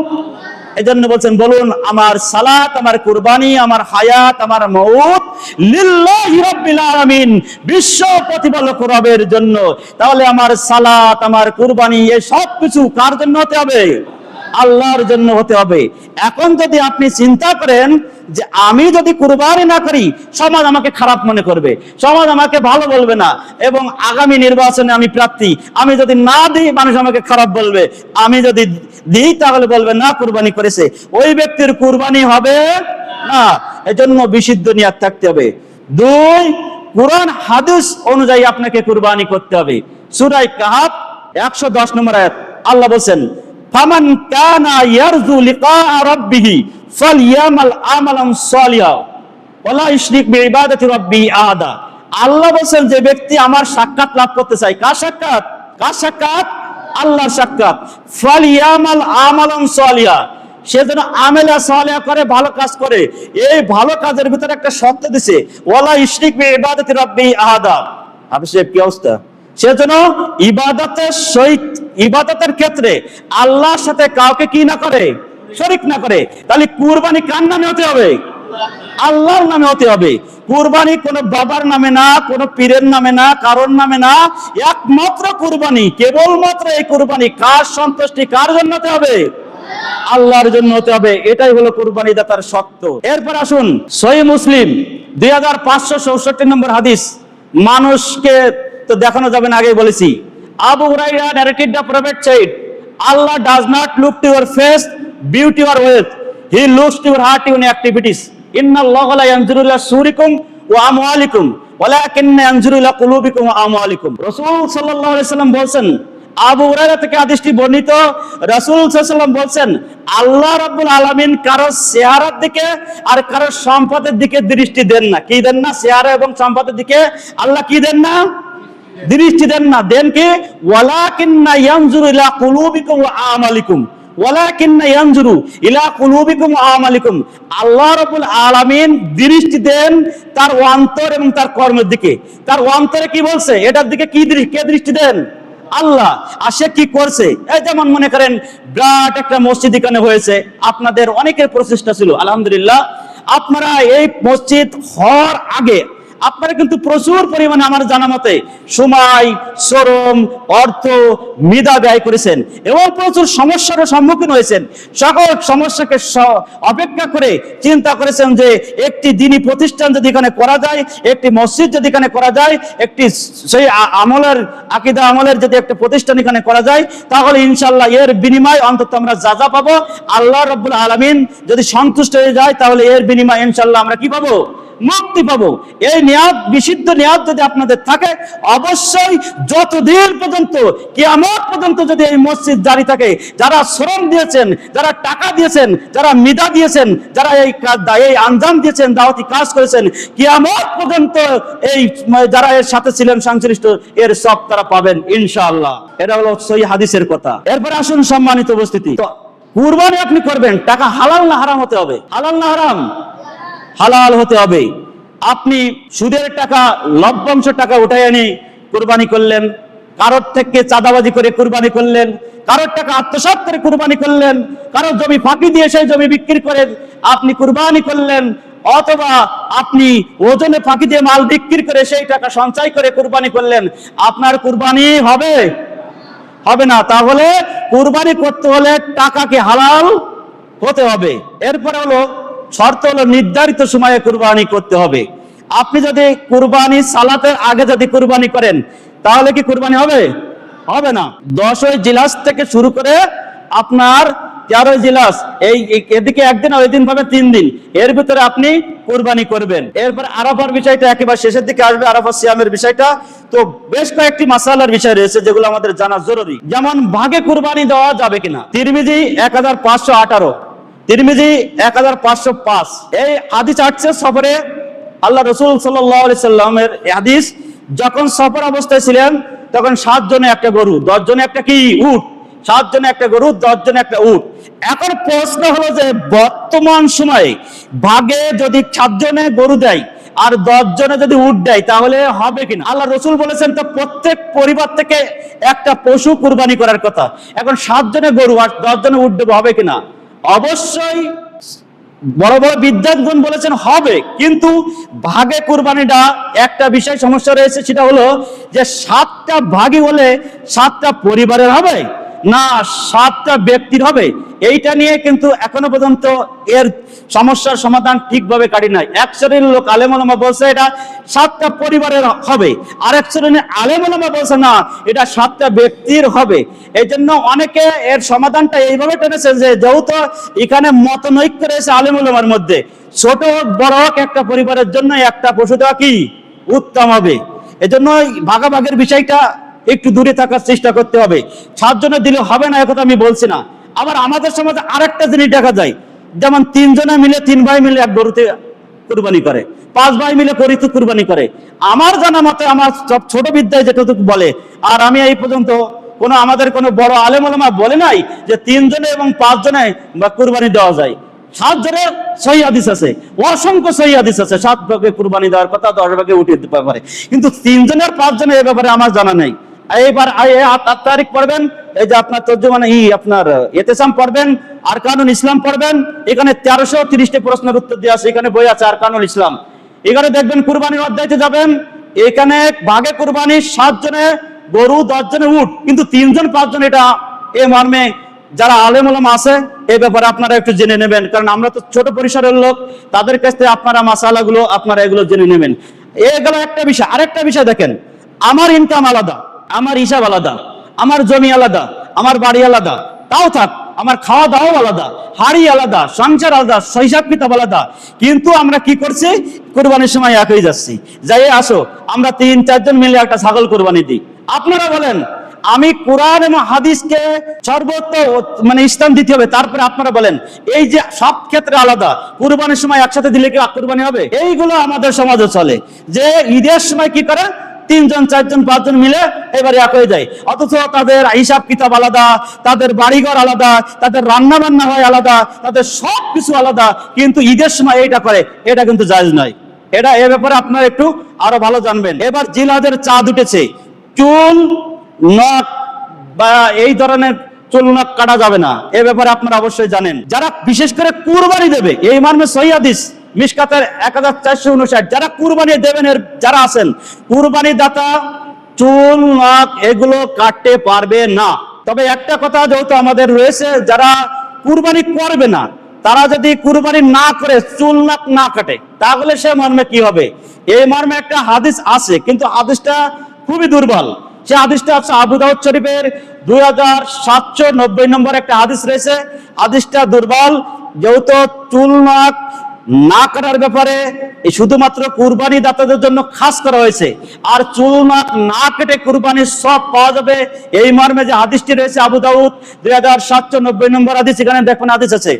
এজন্য বলছেন বলুন আমার সালাত, আমার কুরবানি, আমার হায়াত, আমার মউত লিল্লাহি রাব্বিল আলামিন, বিশ্ব প্রতিপালক রবের জন্য। তাহলে আমার সালাত, আমার কুরবানি, এই সব কিছু কার জন্য হতে হবে? আল্লাহর জন্য হতে হবে। এখন যদি আপনি চিন্তা করেন যে আমি যদি কুরবানি না করি সমাজ আমাকে খারাপ মনে করবে, সমাজ আমাকে ভালো বলবে না, এবং আগামী নির্বাচনে আমি প্রার্থী, আমি যদি না দিই মানুষ আমাকে খারাপ বলবে, আমি যদি দিই তাহলে বলবে না কুরবানি করেছে, ওই ব্যক্তির কুরবানি হবে না। এজন্য বিশুদ্ধ নিয়ত থাকতে হবে। 2, কুরআন হাদিস অনুযায়ী আপনাকে কুরবানি করতে হবে। সূরা কাহফ 110 নম্বর আয়াত আল্লাহ বলেন, ফামান কানা ইয়ারজু লিকা রাব্বিহি ফালইয়ামাল আমালান সালিহা ওয়ালা ইশরিক বিইবাদাতি রাব্বি আহাদা। আল্লাহ বলেন যে ব্যক্তি আমার সাক্ষাৎ লাভ করতে চায়, কার সাক্ষাৎ? কার সাক্ষাৎ? আল্লাহর সাক্ষাৎ। ফালইয়ামাল আমালান সালিহা, সে যেন আমেলা সালিহা করে, ভালো কাজ করে। এই ভালো কাজের ভিতরে একটা শর্ত দিছে, ওয়ালা ইশরিক বিইবাদাতি রাব্বি আহাদা। হাফেজ সাহেব কি অবস্থা? সেজন্য ইবাদতের ক্ষেত্রে আল্লাহর সাথে কাউকে কি না করে? শরীক না করে। তাহলে কুরবানি কার নামে হতে হবে? আল্লাহর নামে হতে হবে। কুরবানি কোনো বাবার নামে না, কোনো পীরের নামে না, কারোর নামে না, একমাত্র কুরবানি, কেবলমাত্র এই কুরবানি কার সন্তুষ্টি, কার জন্য হতে হবে? আল্লাহর জন্য হতে হবে। এটাই হলো কুরবানি দাতার শর্ত। এরপর আসুন সহিহ মুসলিম 2564 নম্বর হাদিস। মানুষকে তো দেখানো যাবে না, আগেই বলেছি। Abu Hurairah narrated the prophet said, Allah does not look to your face, beauty or wealth. He looks to your heart and activities. Inna Allaha la yanzuru ila surikum wa amwalikum, walakinna yanzuru ila qulubikum wa amwalikum. রাসূল সাল্লাল্লাহু আলাইহি সাল্লাম বলেন, আবু হুরায়রা থেকে হাদিসটি বর্ণিত, রাসূল সাল্লাল্লাহু আলাইহি সাল্লাম বলেন, আল্লাহ রাব্বুল আলামিন কারো চেহারার দিকে আর কারো সম্পদের দিকে দৃষ্টি দেন না। কি দেন না? চেহারা এবং সম্পদের দিকে আল্লাহ কি দেন না? দৃষ্টি দেন না। দেন কি? ওয়ালাকিন্না ইয়ানজুরু ইলা কুলুবিকুম ওয়া আমালিকুম, ওয়ালাকিন্না ইয়ানজুরু ইলা কুলুবিকুম ওয়া আমালিকুম। আল্লাহ রাব্বুল আলামিন দৃষ্টি দেন তার অন্তর এবং তার কর্মের দিকে। তার অন্তরে কি বলছে এটার দিকে কে দৃষ্টি দেন? আল্লাহ। আর সে কি করছে? এই যেমন মনে করেন বিরাট একটা মসজিদ এখানে হয়েছে, আপনাদের অনেকের প্রচেষ্টা ছিল, আলহামদুলিল্লাহ। আপনারা এই মসজিদ হওয়ার আগে আপনারা কিন্তু প্রচুর পরিমাণে আমার জানা মতে সময়, শ্রম, অর্থ, মেধা ব্যয় করেছেন এবং প্রচুর সমস্যার সম্মুখীন হয়েছেন। সকল সমস্যাকে অপেক্ষা করে চিন্তা করেছেন যে একটি দ্বীনি প্রতিষ্ঠান যদি এখানে করা যায়, একটি মসজিদ যদি এখানে করা যায়, একটি সেই আমলের আকীদা আমলের যদি একটা প্রতিষ্ঠান এখানে করা যায়, তাহলে ইনশাআল্লাহ এর বিনিময় অন্তত আমরা যা যা পাবো, আল্লাহ রাব্বুল আলামিন যদি সন্তুষ্ট হয়ে যায়, তাহলে এর বিনিময় ইনশাআল্লাহ আমরা কি পাবো? মুক্তি পাবো। এই নিয়াত, বিশুদ্ধ নিয়াত যদি আপনাদের থাকে, অবশ্যই যতদিন পর্যন্ত কিয়ামত পর্যন্ত যদি এই মসজিদ জারি থাকে, যারা শ্রম দিয়েছেন, যারা টাকা দিয়েছেন, যারা মেধা দিয়েছেন, যারা এই আঞ্জাম দিয়েছেন, দাওয়াতি কাজ করেছেন, কিয়ামত পর্যন্ত এই যারা এর সাথে ছিলেন সংশ্লিষ্ট, এর সব তারা পাবেন ইনশাআল্লাহ। এটা হলো সহিহ হাদিসের কথা। এরপর আসুন সম্মানিত উপস্থিতি, তো কুরবানি আপনি করবেন, টাকা হালাল না হারাম হতে হবে? হালাল না হারাম? হালাল হতে হবে। আপনি সুদের টাকা, লভ্যাংশ টাকা উঠায় এনে কুরবানি করলেন, কারোর থেকে চাঁদাবাজি করে কুরবানি করলেন, কারোর টাকা আত্মসাৎ করে কুরবানি করলেন, কারোর জমি ফাঁকি দিয়ে সেই জমি বিক্রি করে আপনি কুরবানি করলেন, অথবা আপনি ওজনে ফাঁকি দিয়ে মাল বিক্রি করে সেই টাকা সঞ্চয় করে কুরবানি করলেন, আপনার কুরবানি হবে? হবে না। তাহলে কুরবানি করতে হলে টাকাকে হালাল হতে হবে। এরপরে হলো শর্ত হলো নির্ধারিত সময়ে কুরবানি করতে হবে। আপনি যদি কুরবানি সালাতের আগে যদি কুরবানি করেন, তাহলে কি কুরবানি হবে? হবে না। 10 জিলাস থেকে শুরু করে আপনার 13 জিলাস, এই এদিকে একদিন আর ওই দিন পাবে 3 দিন, এর ভিতরে আপনি কুরবানি করবেন। এরপর আরাফার বিষয়টা একেবারে শেষের দিকে আসবে, আরাফা সিয়ামের বিষয়টা। তো বেশ কয়েকটি মাসালার বিষয় রয়েছে যেগুলো আমাদের জানা জরুরি। যেমন ভাগে কুরবানি দেওয়া যাবে কিনা। তিরমিজি 1518, তিরমিজি 1505 এই হাদিস আসছে সফরে। আল্লাহ রাসূল সাল্লাল্লাহু আলাইহি সাল্লামের হাদিস, যখন সফর অবস্থায় ছিলেন তখন 7 জনে একটা গরু, 10 জনে একটা কি উট, 7 জনে একটা গরু, 10 জনে একটা উট। এখন প্রশ্ন হলো যে বর্তমান সময়ে ভাগে যদি 7 জনে গরু দেয় আর 10 জনে যদি উট দেয়, তাহলে হবে কিনা? আল্লাহ রাসূল বলেছেন তো প্রত্যেক পরিবার থেকে একটা পশু কুরবানি করার কথা। এখন 7 জনে গরু আর 10 জনে উট দেবো, হবে কিনা? অবশ্যই বড় বড় বিদ্বানগণ বলেছেন হবে, কিন্তু ভাগে কুরবানিটা একটা বিষয় সমস্যা রয়েছে, সেটা হলো যে 7টা ভাগই হলে 7টা পরিবারের হবে না 7টা ব্যক্তির হবে। এইটা নিয়ে কিন্তু এখনো পর্যন্ত এর সমস্যার সমাধান ঠিকভাবে কাটি নাই। এক শ্রেণীর লোক আলেম ওলামা বলছে এটা 7টা পরিবারের হবে, আর এক শ্রেণীর আলেম ওলামা বলছে না, এটা 7টা ব্যক্তির হবে। এই জন্য অনেকে এর সমাধানটা এইভাবে টেনেছে যে যেহেতু এখানে মতনৈক্য রয়েছে আলেম ওলামার মধ্যে, ছোট হোক বড় হোক একটা পরিবারের জন্য একটা পশু দেওয়া কি উত্তম হবে। এজন্য ভাগাভাগের বিষয়টা একটু দূরে থাকার চেষ্টা করতে হবে। 7 জনে দিলে হবে না একথা আমি বলছি না। আবার আমাদের সমাজে আরেকটা জিনিস দেখা যায়, যেমন 3 জনে মিলে, 3 ভাই মিলে এক গরুতে কুরবানি করে, 5 ভাই মিলে গরুতে কুরবানি করে। আমার জানা মতে, আমার সব ছোট বিদ্যায় যেটুকু বলে, আর আমি এই পর্যন্ত আমাদের কোনো বড় আলেম ওলামা বলে নাই যে 3 জনে এবং 5 জনে বা কুরবানি দেওয়া যায়। 7 জনের সহিহ হাদিস আছে, অসংখ্য সহিহ হাদিস আছে 7 ভাগে কুরবানি দেওয়ার কথা, 10 ভাগে উঠিয়ে দিতে পারে, কিন্তু 3 জনের 5 জনের এ ব্যাপারে আমার জানা নেই। এইবার 8 তারিখ পড়বেন, এই যে আপনার তর্জমানে আপনার ইতিসাম পড়বেন, আরকানুল ইসলাম পড়বেন। এখানে 1330টি প্রশ্নের উত্তর দেওয়া আছে, এখানে বই আছে আরকানুল ইসলাম। এখানে দেখবেন কুরবানির অধ্যায়তে যাবেন, এখানে ভাগে কুরবানি 7 জনে গরু, 10 জনে উট, কিন্তু 3 জন 5 জন, এটা এ মর্মে যারা আলেম ওলামা আছে এই ব্যাপারে আপনারা একটু জেনে নেবেন, কারণ আমরা তো ছোট পরিসরের লোক, তাদের কাছ থেকে আপনারা মাসালাগুলো আপনারা এগুলো জেনে নেবেন। এগুলো একটা বিষয়। আরেকটা বিষয় দেখেন, আমার ইনকাম আলাদা, আমার হিসাব আলাদা, আমার জমি আলাদা, আমার বাড়ি আলাদা, তাও থাক আমার খাওয়া দাওয়াও আলাদা, হাড়ি আলাদা, সংসার আলাদা, হিসাব কিতাব আলাদা, কিন্তু আমরা কি করছি, কুরবানির সময় এক হয়ে যাচ্ছি। যাই আসো আমরা 3-4 জন মিলে একটা ছাগল কুরবানি দিই। আপনারা বলেন আমি কোরআন এবং হাদিসকে সর্বোচ্চ মানে স্থান দিতে হবে, তারপরে আপনারা বলেন এই যে সব ক্ষেত্রে আলাদা, কুরবানির সময় একসাথে দিলে কি কুরবানি হবে? এইগুলো আমাদের সমাজে চলে, যে ঈদের সময় কি করে 3 জন 4 জন 5 জন মিলে এবারে এক হয়ে যায়, অথচ তাদের হিসাব কিতাব আলাদা, তাদের বাড়িঘর আলাদা, তাদের রান্না বান্না হয় আলাদা, তাদের সব কিছু আলাদা, কিন্তু ঈদের সময় এইটা করে, এটা কিন্তু জায়েজ নয়। এটা এ ব্যাপারে আপনারা একটু আরো ভালো জানবেন। এবার জিলহজের চাঁদ উঠেছে, চুল নখ বা এই ধরনের চুল নখ কাটা যাবে না, এ ব্যাপারে আপনারা অবশ্যই জানেন। যারা বিশেষ করে কুরবানি দেবে, এই মর্মে সহিহ হাদিস মিশকাতের 1459, যারা কুরবানি দেবেন এর যারা আছেন কুরবানি দাতা, চুল নখ এগুলো কাটতে পারবে না। তবে একটা কথা যেহেতু আমাদের রয়েছে, যারা কুরবানি করবে না তারা যদি কুরবানি না করে চুল নখ না কাটে, তাহলে সে মর্মে কি হবে? এই মর্মে একটা হাদিস আছে, কিন্তু হাদিসটা খুবই দুর্বল। সে হাদিসটা আছে আবু দাউদ শরীফের 2790 নম্বর একটা হাদিস রয়েছে। হাদিসটা দুর্বল, যেহেতু চুল নখ না কাটার ব্যাপারে শুধুমাত্র কুরবানি দাতাদের জন্য খাস করা হয়েছে, আর চুল নখ না কেটে কুরবানির সব পাওয়া যাবে, এই মর্মে যে হাদিসটি রয়েছে আবু দাউদ 2790 নম্বর হাদিস, এখানে দেখুন হাদিস আছে।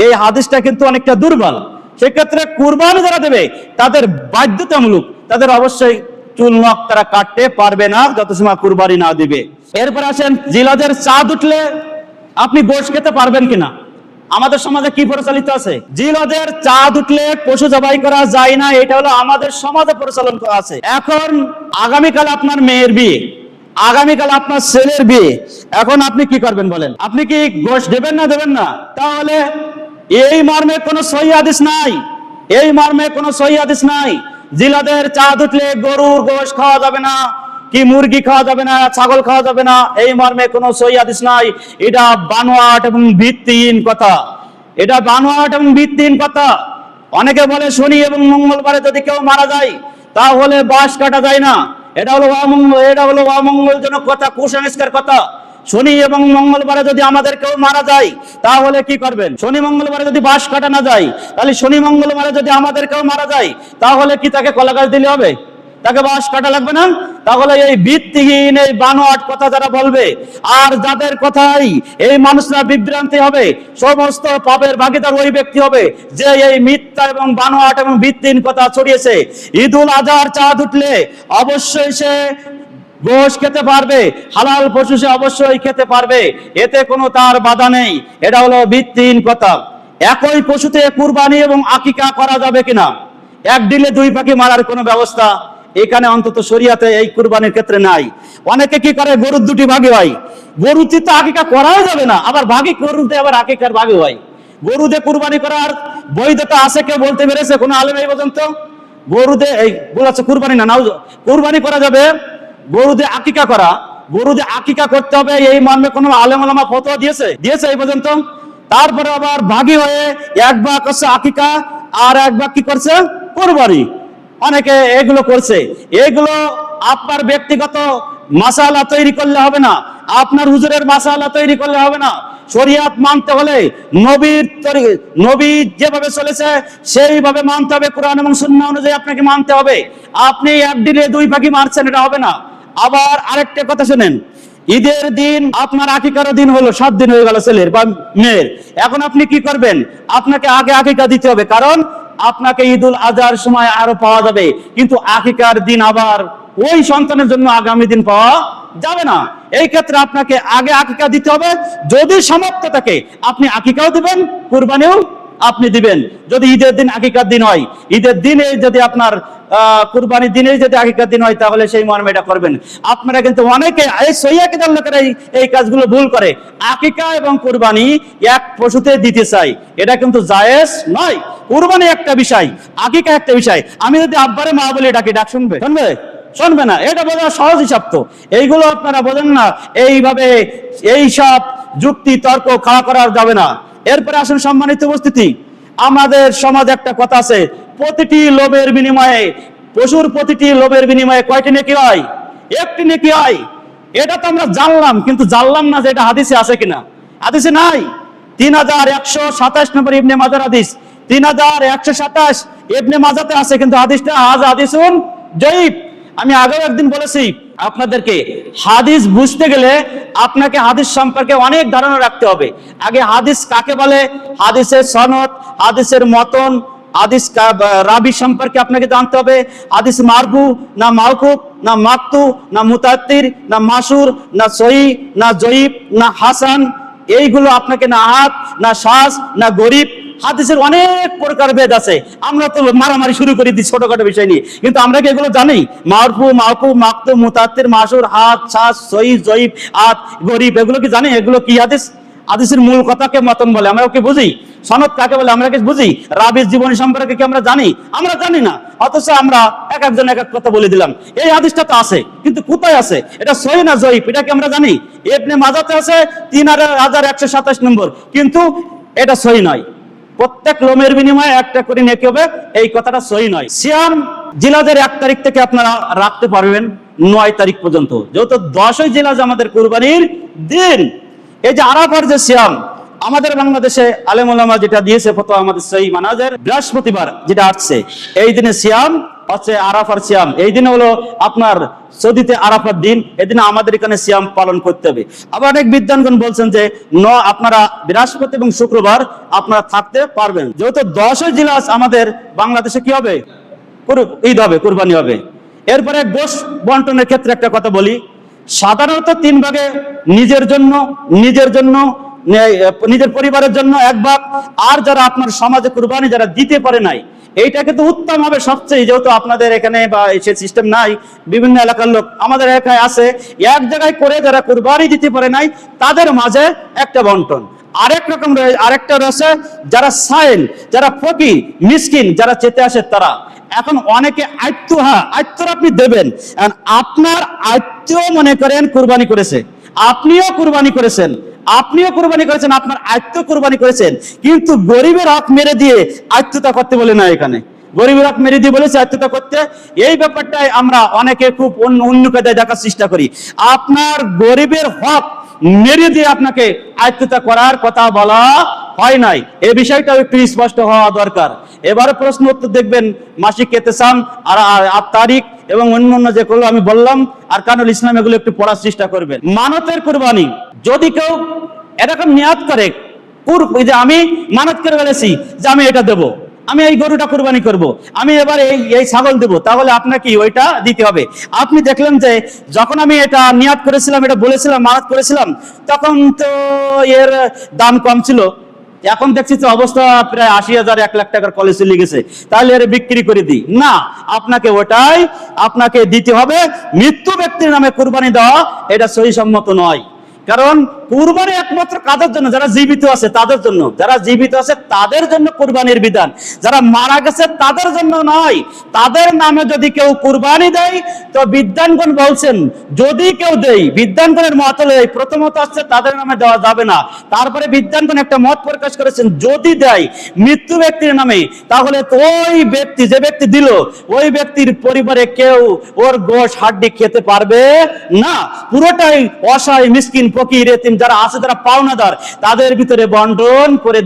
এই হাদিসটা কিন্তু অনেকটা দুর্বল। সেক্ষেত্রে কুরবানি যারা দেবে তাদের বাধ্যতামূলক, তাদের অবশ্যই চুল নখ তারা কাটতে পারবে না যত সময় কুরবানি না দিবে। এরপর আসেন জিলহজের চাঁদ উঠলে আপনি গোশত খেতে পারবেন কিনা। আমাদের সমাজে কি প্রচলিত আছে, জিলহজের চাঁদ উঠলে পশু জবাই করা যায় না, এটা হলো আমাদের সমাজে প্রচলন করা আছে। এখন আগামীকাল আপনার মেয়ের বিয়ে, আগামীকাল আপনার ছেলের বিয়ে, এখন আপনি কি করবেন বলেন? আপনি কি গোশত দেবেন না দেবেন না? তাহলে এই মর্মে কোনো সহিহ হাদিস নাই, এই মর্মে কোনো সহিহ হাদিস নাই। জিলহজের চাঁদ উঠলে গরুর গোশত খাওয়া যাবে না, কি মুরগি খাওয়া যাবে না, ছাগল খাওয়া যাবে না, এই মর্মে কোনো সহিহ হাদিস নাই। এটা বানোয়াট এবং ভিত্তিহীন কথা, এটা বানোয়াট এবং ভিত্তিহীন কথা। অনেকে বলে শনি এবং মঙ্গলবারে যদি কেউ মারা যায় তাহলে বাঁশ কাটা যায় না, এটা হলো অমঙ্গলজনক কথা, কুসংস্কার কথা। শনি এবং মঙ্গলবারে যদি আমাদের কেউ মারা যায় তাহলে কি করবেন? শনি মঙ্গলবারে যদি বাঁশ কাটা না যায়, তাহলে শনি মঙ্গলবারে যদি আমাদের কেউ মারা যায় তাহলে কি তাকে কলা গাছ দিলে হবে? তাকে বাঁশ কাটা লাগবে না? তাহলে এই ভিত্তিহীন এই বানোয়াট কথা যারা বলবে, আর যাদের কথাই এই মানুষরা বিভ্রান্তি হবে, সমস্ত পাপের ভাগীদার ওই ব্যক্তি হবে যে এই মিথ্যা এবং বানোয়াট এবং ভিত্তিহীন কথা ছড়িয়েছে। ঈদুল আজহার চাঁদ উঠলে অবশ্যই সে গোশত খেতে পারবে, হালাল পশু সে অবশ্যই খেতে পারবে, এতে কোনো তার বাধা নেই। এটা হলো ভিত্তিহীন কথা। একই পশুতে কুরবানি এবং আকিকা করা যাবে কিনা? এক ডিলে 2 পাখি মারার কোনো ব্যবস্থা এখানে অন্তত শরীয়তে এই কুরবানির ক্ষেত্রে নাই। অনেকে কি করে, গরুর 2টি ভাগে হয়, গরুতে তো আকিকা করাও যাবে না, আবার ভাগে গরুতে আবার আকিকার ভাগে হয়। গরুতে কুরবানি করার বৈধতা আছে কেউ বলতে পেরেছে? কোনো আলেম এই পর্যন্ত? গরুতে এই বলেছে কুরবানি না, কুরবানি করা যাবে, গরুতে আকিকা করা, গরুতে আকিকা করতে হবে, এই মর্মে কোনো আলেম ওলামা ফতোয়া দিয়েছে এই পর্যন্ত? তারপরে আবার ভাগী হয়ে এক ভাগ করছে আকিকা আর এক ভাগ কি করছে কুরবানি। অনেকে এগুলো করছে। এগুলো আপনার ব্যক্তিগত মাসালা তৈরি করলে হবে না, আপনার হুজুরের মাসালা তৈরি করলে হবে না। শরিয়াত মানতে হলে নবী যেভাবে চলেছে সেইভাবে মানতে হবে, কোরআন এবং সুন্নাহ অনুযায়ী আপনাকে মানতে হবে। আপনি এক দিনে 2 পাখি মারছেন, এটা হবে না। আবার আরেকটা কথা শুনেন, ঈদের দিন আপনার আকিকার দিন হলো 7 দিন হয়ে গেল ছেলের বা মেয়ের, এখন আপনি কি করবেন? আপনাকে আগে আকিকা দিতে হবে, কারণ আপনাকে ঈদুল আজহার সময় আরো পাওয়া যাবে, কিন্তু আকিকার দিন আবার ওই সন্তানের জন্য আগামী দিন পাওয়া যাবে না। এই ক্ষেত্রে আপনাকে আগে আকিকা দিতে হবে, যদি সামর্থ্য থাকে আপনি আকিকাও দিবেন, কুরবানিও আপনি দিবেন। যদি ঈদের দিন আকিকার দিন হয়, ঈদের দিনে যদি আপনার কুরবানির দিনে যদি আকিকার দিন হয়, তাহলে সেই মর্মে এটা করবেন। আপনারা কিন্তু অনেকে এই সহিহ আকীদার লোকেরা এই কাজগুলো ভুল করে, আকিকা এবং কুরবানি এক পশুতে দিতে চাই, এটা কিন্তু জায়েজ নয়। কুরবানি একটা বিষয়, আকিকা একটা বিষয়। আমি যদি আব্বারে মা বলে ডাকি, ডাক শুনবে? শুনবে না। এটা বোঝা সহজ হিসাব। তো এইগুলো আপনারা বোঝেন না, এইভাবে এইসব যুক্তি তর্ক খাওয়া করা যাবে না। এরপরে আসুন সম্মানিত উপস্থিতি, আমাদের সমাজে একটা কথা আছে, প্রতিটি লোভের বিনিময়ে, পশুর প্রতিটি লোভের বিনিময়ে কয়টি নেকি হয়? একটি নেকি হয়। এটা তো আমরা জানলাম, কিন্তু জানলাম না যে এটা হাদিসে আছে কিনা। হাদিসে নাই। 3127 নম্বর ইবনে মাজার হাদিস, 3127 ইবনে মাজাতে আছে, কিন্তু হাদিসটা হাদিসুন জয়ীফ। আমি আগেও একদিন বলেছি আপনাদেরকে, হাদিস বুঝতে গেলে আপনাকে হাদিস সম্পর্কে অনেক ধারণা রাখতে হবে। আগে হাদিস কাকে বলে, হাদিসের সনদ, হাদিসের মতন, হাদিস রাবি সম্পর্কে আপনাকে জানতে হবে। হাদিস মারফু না মাওকুফ না মাকতু না মুতাত্তির না মাসুর না সহিহ না জয়ীফ না হাসান, এইগুলো আপনাকে না আহাদ না শাজ না গরিব, হাদিসের অনেক প্রকার ভেদ আছে। আমরা তো মারামারি শুরু করে দিই ছোটখাটো বিষয় নিয়ে, কিন্তু আমরা কি এগুলো জানি? মারফু, মাওকুফ, মাকতু, মুতাত্তির, মাসুর, হাদ, শাজ, সহিহ, জয়ীফ, আদ, গরিব, এগুলো কি জানি? এগুলো কি হাদিস? হাদিসের মূল কথাকে মতন বলে, আমরা কি বুঝি? সনদ কাকে বলে আমরা কি বুঝি? রাবির জীবনী সম্পর্কে কি আমরা জানি? আমরা জানি না। অথচ আমরা এক একজন এক এক কথা বলে দিলাম। এই হাদিসটা তো আছে, কিন্তু কোথায় আছে? এটা সহিহ না জয়ীফ এটা কি আমরা জানি? ইবনে মাজাতে আছে 3127 নম্বর, কিন্তু এটা সহিহ নয়। প্রত্যেক লোমের বিনিময়ে একটা করে নেকি হবে, এই কথাটা সহিহ নয়। সিয়াম জিলাদের 1 তারিখ থেকে আপনারা রাখতে পারবেন 9 তারিখ পর্যন্ত, যেহেতু 10ই জিলাদ আমাদের কুরবানির দিন। এই যে আরাফার যে সিয়াম, আমাদের বাংলাদেশে আলেম ওলামা যেটা দিয়েছে ফতোয়া, আমাদের সহিহ মানাজের বৃহস্পতিবার যেটা আসছে, এই দিনে সিয়াম হচ্ছে আরাফার সিয়াম। এই দিনে হলো আপনার সৌদিতে আরাফার দিন, এই দিনে আমাদের এখানে সিয়াম পালন করতে হবে। আবার অনেক বিদ্বানগণ বলছেন যে আপনারা বৃহস্পতি এবং শুক্রবার আপনারা থাকতে পারবেন, যেহেতু 10ই জিলাদ আমাদের বাংলাদেশে কি হবে? ঈদ হবে, কুরবানি হবে। এরপরে গোশ বন্টনের ক্ষেত্রে একটা কথা বলি, সাধারণত 3 ভাগে, নিজের জন্য, নিজের পরিবারের জন্য 1 ভাগ, আর যারা আপনার সমাজে কুরবানি যারা দিতে পারে নাই, এইটা কিন্তু উত্তম হবে সবচেয়ে। যেহেতু আপনাদের এখানে বা সে সিস্টেম নাই, বিভিন্ন এলাকার লোক আমাদের এলাকায় আছে, এক জায়গায় করে যারা কুরবানি দিতে পারে নাই তাদের মাঝে একটা বন্টন। আরেকটা রয়েছে যারা সাইল, যারা ফকির মিসকিন, যারা চেতে আসে তারা। এখন অনেকে আত্মীয় আপনি দেবেন, আপনার আত্মীয় মনে করেন কুরবানি করেছে, আপনিও কুরবানি করেছেন, আপনার আত্মীয় কুরবানি করেছেন, কিন্তু গরিবের হক মেরে দিয়ে আত্মীয়তা করতে বলে না। এখানে গরিবের হক মেরে দিয়ে বলেছে আত্মীয়তা করতে। এই ব্যাপারটাই আমরা অনেকে খুব অন্য কায়দায় দেখার চেষ্টা করি। আপনার গরিবের হক মেরে দিয়ে আপনাকে আত্মীয়তা করার কথা বলা হয় নাই, এই বিষয়টাও একটু স্পষ্ট হওয়া দরকার। এবারে প্রশ্ন উত্তর দেখবেন মাসিক এতেসাম আর তারিখ এবং অন্যান্য যেগুলো আমি বললাম আর কানুল ইসলাম, এগুলো একটু পড়ার চেষ্টা করবেন। মানতের কুরবানি, যদি কেউ এরকম নিয়াত করে, যে আমি মানত করে বলেছি যে আমি এটা দেবো, আমি এই গরুটা কুরবানি করব, আমি এবার এই ছাগল দেব, তাহলে আপনাকে ওইটা দিতে হবে। আপনি দেখলেন যে যখন আমি এটা নিয়াত করেছিলাম, এটা বলেছিলাম, মানত করেছিলাম, তখন তো এর দাম কম ছিল, এখন দেখছি তো অবস্থা প্রায় 80,000 1 লাখ টাকার কলে চলে গেছে, তাহলে এর বিক্রি করে দিই না। আপনাকে ওটাই আপনাকে দিতে হবে। মৃত্যু ব্যক্তির নামে কুরবানি দেওয়া এটা সহিসম্মত নয়। কারণ কুরবানি একমাত্র কাদের জন্য? যারা জীবিত আছে তাদের জন্য, যারা জীবিত আছে তাদের জন্য কুরবানির বিধান, যারা মারা গেছে তাদের জন্য নয়। তাদের নামে যদি কেউ কুরবানি দেয়, তো বিদ্বানগণ বলছেন যদি কেউ দেয়, বিদ্বানগণের মত হলে প্রথমত আসছে তাদের নামে দেওয়া যাবে না। তারপরে বিদ্বানগণ একটা মত প্রকাশ করেছেন, যদি দেয় মৃত্যু ব্যক্তির নামে, তাহলে ওই ব্যক্তি, যে ব্যক্তি দিল, ওই ব্যক্তির পরিবারে কেউ ওর গোশ হাড্ডি খেতে পারবে না। পুরোটাই অসহায় মিসকিন ফকির এতিম যারা আছে, যারা পাওনাদার, তাদের ভিতরে বন্টন করে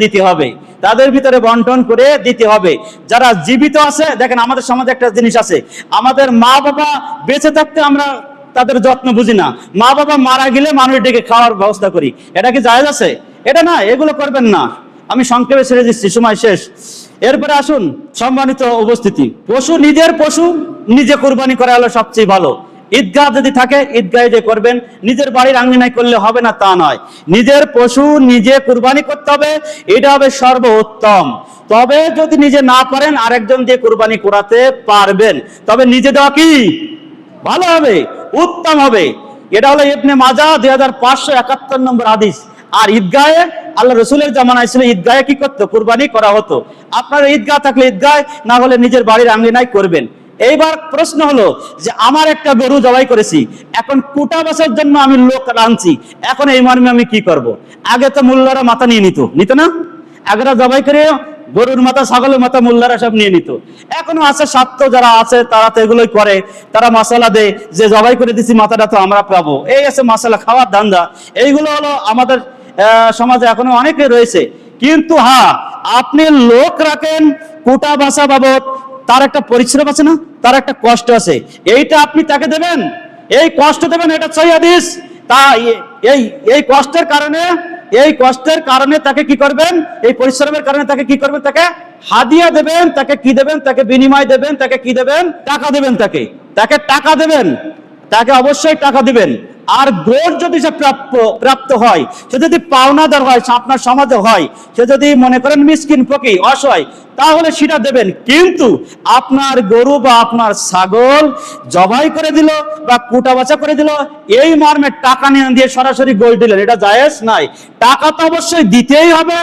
দিতে হবে, যারা জীবিত আছে। দেখেন আমাদের সমাজে একটা জিনিস আছে, আমাদের মা বাবা বেঁচে থাকতে আমরা তাদের যত্ন বুঝি না, মা বাবা মারা গেলে মানুষ ডেকে খাওয়ার ব্যবস্থা করি। এটা কি জায়েজ আছে? এটা না, এগুলো করবেন না। আমি সংক্ষেপে ছেড়ে দিচ্ছি, সময় শেষ। এরপরে আসুন সম্মানিত উপস্থিতি, নিজের পশু নিজে কুরবানি করা হলো সবচেয়ে ভালো। ঈদগাহ যদি থাকে ঈদগাহে যে করবেন, নিজের বাড়ির আঙ্গিনায় করলে হবে না তা নয়, নিজের পশু নিজে কুরবানি করতে হবে, এটা হবে সর্বোত্তম। তবে যদি নিজে না পারেন আরেকজন দিয়ে কুরবানি করাতে পারবেন, তবে নিজে দেওয়া কি ভালো হবে, উত্তম হবে। এটা হলো ইবনে মাজাহ 2571 নম্বর হাদিস। আর ঈদগাহে আল্লাহ রসুলের জামানায় ছিল, ঈদগাহে কি করতো, কুরবানি করা হতো। আপনার ঈদগাহ থাকলে ঈদগাহ, না হলে নিজের বাড়ির আঙ্গিনায় করবেন। এইবার প্রশ্ন হলো যে আমার একটা গরু জবাই করেছি, এখন কুটা বাছার জন্য আমি লোক আনছি, এখন এই মর্মে আমি কি করব? আগে তো মোল্লারা মাথা নিয়ে নিত না, আগেরা জবাই করে গরুর মাথা, ছাগলের মাথা মোল্লারা সব নিয়ে নিত। এখনো আছে স্বার্থ যারা আছে, তারা তো এগুলোই করে, তারা মশলা দেয় যে জবাই করে দিছি মাথাটা তো আমরা পাবো, এই আছে মশলা খাওয়ার ধান্দা। এইগুলো হলো আমাদের সমাজে এখনো অনেকে রয়েছে। কিন্তু হ্যাঁ, আপনি লোক রাখেন কোটা বাসা বাবদ, তার একটা পরিশ্রম আছে না, তার একটা কষ্ট আছে, এইটা আপনি তাকে দেবেন, এই কষ্ট দেবেন, এটা সহিহ হাদিস। তাই এই কষ্টের কারণে তাকে কি করবেন, এই পরিশ্রমের কারণে তাকে কি করবেন, তাকে হাদিয়া দেবেন, তাকে কি দেবেন, তাকে বিনিময় দেবেন, তাকে কি দেবেন, টাকা দেবেন, তাকে টাকা দেবেন, তাকে অবশ্যই টাকা দিবেন। আর গোর যদি সে প্রাপ্ত হয়, সে যদি পাওনাদার হয়, আপনার সমাজে হয়, সে যদি মনে করেন মিসকিন ফকির অসহায়, তাহলে সেটা দেবেন। কিন্তু আপনার গরু বা আপনার ছাগল জবাই করে দিল বা কুটা বাছা করে দিল, এই মর্মে টাকা নিয়ে দিয়ে সরাসরি গোল দিলেন, এটা জায়েজ নাই। টাকা তো অবশ্যই দিতেই হবে,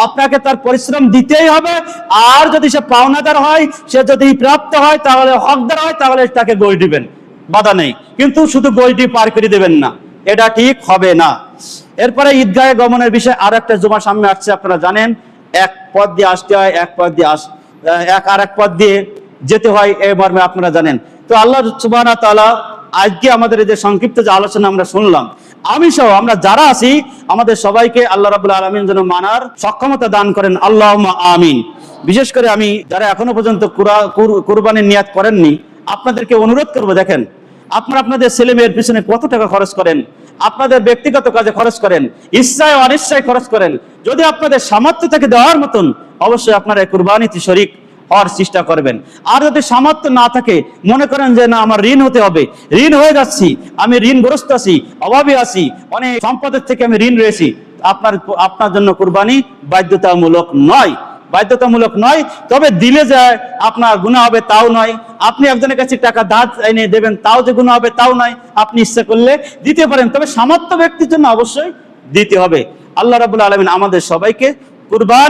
আপনাকে তার পরিশ্রম দিতেই হবে। আর যদি সে পাওনাদার হয়, সে যদি প্রাপ্ত হয়, তাহলে হকদার হয়, তাহলে তাকে গোল দিবেন, বাধা নেই। কিন্তু শুধু গোলটি পার করে দেবেন না, এটা ঠিক হবে না। এরপরে ঈদগাহে গমনের বিষয়ে আর একটা জুমা সামনে আসছে, আপনারা জানেন, এক পথ দিয়ে আসতে হয়, এক পথ দিয়ে আর এক পথ দিয়ে যেতে হয়, এই মর্মে আপনারা জানেন। তো আল্লাহ সুবহানাহু ওয়া তাআলা আজকে আমাদের এই যে সংক্ষিপ্ত যে আলোচনা আমরা শুনলাম, আমি সহ আমরা যারা আছি, আমাদের সবাইকে আল্লাহ রাব্বুল আলামিন যেন মানার সক্ষমতা দান করেন, আল্লাহুম্মা আমিন। বিশেষ করে আমি যারা এখনো পর্যন্ত কুরবানির নিয়াত করেননি, আপনাদেরকে অনুরোধ করবো, দেখেন আপনারা আপনাদের ছেলে মেয়ের পিছনে কত টাকা খরচ করেন, আপনাদের ব্যক্তিগত কাজে খরচ করেন, ইচ্ছায় অনিচ্ছায় খরচ করেন। যদি আপনাদের সামর্থ্য থেকে দেওয়ার মতন, অবশ্যই আপনারা কুরবানিতে শরীক হওয়ার চেষ্টা করবেন। আর যদি সামর্থ্য না থাকে, মনে করেন যে না আমার ঋণ হতে হবে, ঋণ হয়ে যাচ্ছি, আমি ঋণগ্রস্ত আছি, অভাবে আছি, অনেক সম্পদের থেকে আমি ঋণ রয়েছি, আপনার জন্য কুরবানি বাধ্যতামূলক নয়। তবে দিলে যায় আপনার গুনাহ হবে তাও নয়, আপনি একজনের কাছে টাকা ধার এনে দেবেন তাও যে গুনাহ হবে তাও নয়, আপনি ইচ্ছা করলে দিতে পারেন, তবে সামর্থ্য ব্যক্তির জন্য অবশ্যই দিতে হবে। আল্লাহ রাব্বুল আলামিন আমাদের সবাইকে কুরবান